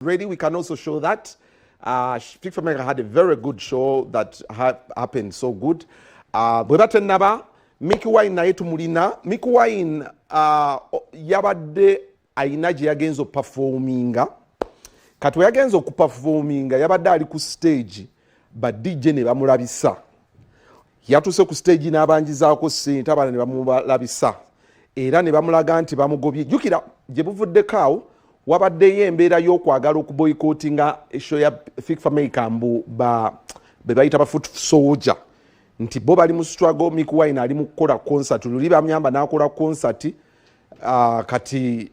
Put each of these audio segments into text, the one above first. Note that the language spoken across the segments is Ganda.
ready, we can also show that. Fix America had a very good show that happened so good. Bwebate naba, Mickey Wine na yetu mulina. Mickey Wine yabadde ayina gye yagenza performinga. Kati yagenza okuperforminga yabadde ali ku stage ba DJ ne bamulabisa. Yatuse ku stage n'abanjizaako ssente abana ne bamulabisa. Era ne bamulaga nti bamugobye. Jukira gye buvuddeko awo wabaddeyo embeera y'okwagala okuboycottinga eshow ya Fix America mbu be bayita ba foot soldier nti bo bali mu struggle. Mickey Wine ali mu kukola concert luli bamyamba n'akola concert kati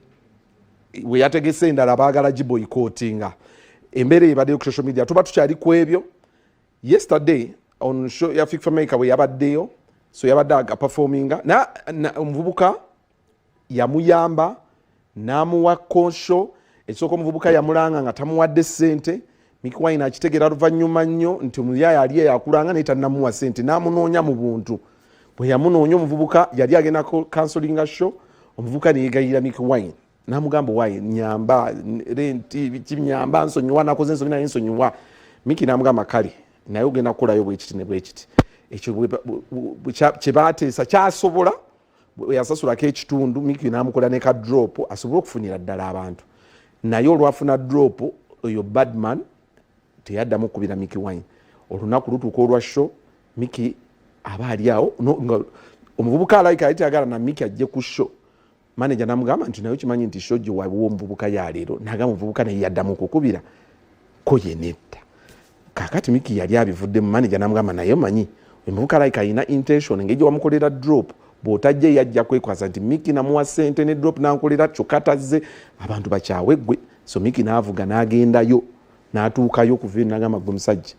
we yategese endala baagala giboycottinga. Embeera ebaddeyo ku social media tuba tukyali ku ebyo. Yesterday on show ya Fix America we yabaddeyo so yabadde agaperforminga na omuvubuka yamuyamba namuwa konsho ekisooka omuvubuka yamulanga nga tamuwadde ssente. Mickey Wine akitegera luvannyuma nnyo nti omuyaya ali yakulanga naye tannamuwa ssente n'amunoonya mu buntu. Bwe yamunoonya omuvubuka yali agenda counselinga show omuvubuka ne yeegayirira Mickey Wine n'amugamba Wine nyamba renti bikinyamba nsonyiwa nakoze ensonyi naye nsonyiwa. Mickey n'amugamba kale naye ogenda kukolayo bwekiti ne bwekiti ekyo kye baateesa kyasobola yasasulako ekitundu. Mickey n'amukola ne ka drop asobole okufunira ddala abantu naye olwafuna drop oyo badman teyaddamu okubira Mickey Wine. Olunaku lutuuka olwa show Mickey aba ali awo omuvubuka alayika yali tayagala na Mickey ajje ku show. Manager n'amugamba nti naye kimanyi nti show gye wabiwo omuvubuka yaleero n'agamba omuvubuka naye yaddamu okukubira ko ye nedda. Kakati Mickey yali abivudde mu manager n'amugamba naye manyi omuvubuka alayika alina intention engeri gye wamukolera drop bw'otajje yajja kwekwaza nti Mickey namuwa ssente ne drop n'ankolera kyokka tazze abantu bakyawe ggwe. So Mickey n'avuga n'agendayo n'atuukayo kuva eno n'agamba gwe musajja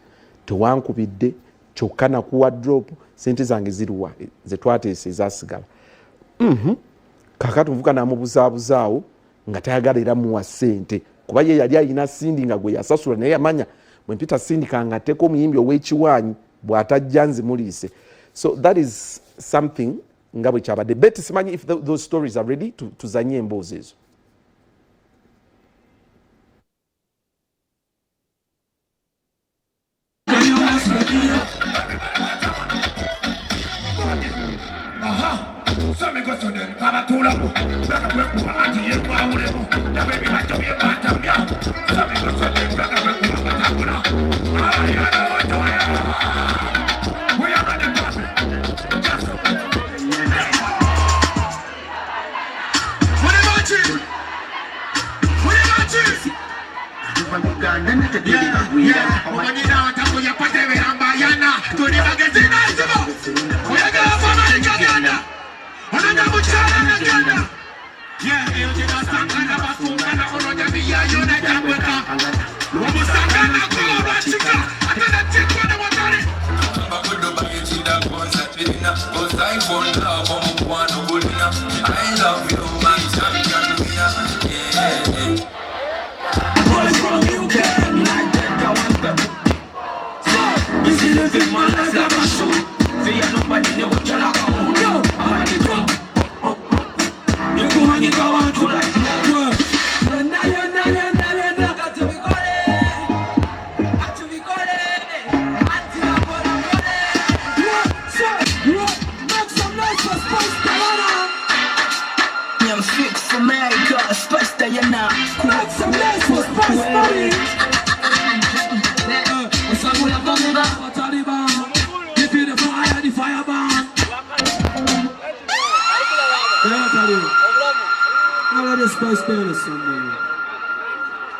tewankubidde kyokka nakuwa drop ssente zange ziruwa ze twateesa ezasigala. Kakati omuvubuka n'amubuzaabuzaawo nga tayagala era muwa ssente kuba ye yali alina sindi nga gwe yasasula naye yamanya bwe mpita sindika nga nteko omuyimbi ow'ekiwaanyi bw'atajja nzimuliise. So that is something nga bwe kyabadde. Betty simanyi if those stories are ready tuzanye emboozi ezo.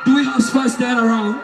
Do we have spice stand around?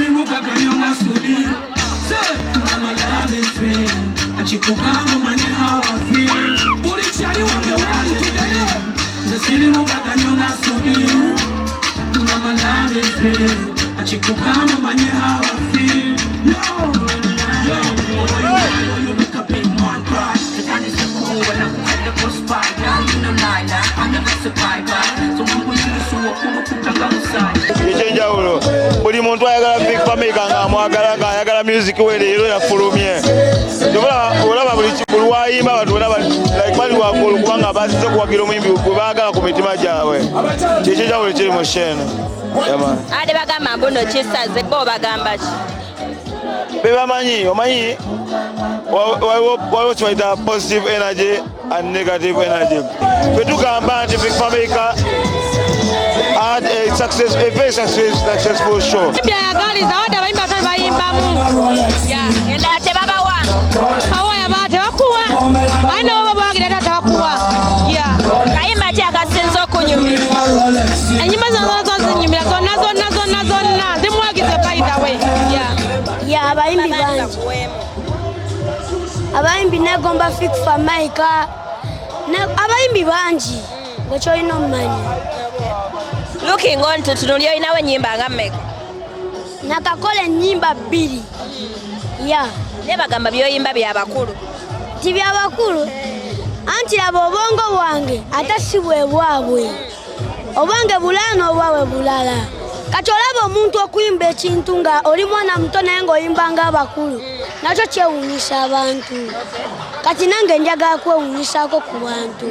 Mama love is real, and she cook out money how I feel. Put it shiny on the wall today. The city no back and you not so real. Mama love is real, and she cook out money how I feel. You make a big man cry. The time is so cool when I'm at the bus spot. Now you know line, I'm never survived. So I'm going to so I'm put a alongside. Buli muntu ayagala Big Fameka nga ayagala music we leero yafulumye. Olaba buli wayimba abantu olaba like bali wakulu kubanga basize kuwagira omuyimbi gwe baagala ku mitima gyabwe. Kyekyo ekyabulo kiri mu Shene. Ade bagamba mbuno kisaze bo bagamba ki? Bebamanyi omanyi waliwo kibayita positive energy and negative energy. Betugamba nti Big Fameka had a very successful show. Abayimbi negomba Big Fameka abayimbi banji ngekyo ino mmanyi. Looking on to tunulio inawe nyimba nga mmeka? Nakakole nyimba 2. Ne bagamba byoyimba bya bakulu. Ti bya bakulu? Anti abo obongo bwange ate si bwe bwabwe. Obwange bulano obwawe bulala. Kati olaba omuntu okuyimba ekintu nga oli mwana muto naye ng'oyimba ng'abakulu. Nakyo kyewuunyisa abantu. Kati nange njagala kwewuunyisaako ku bantu.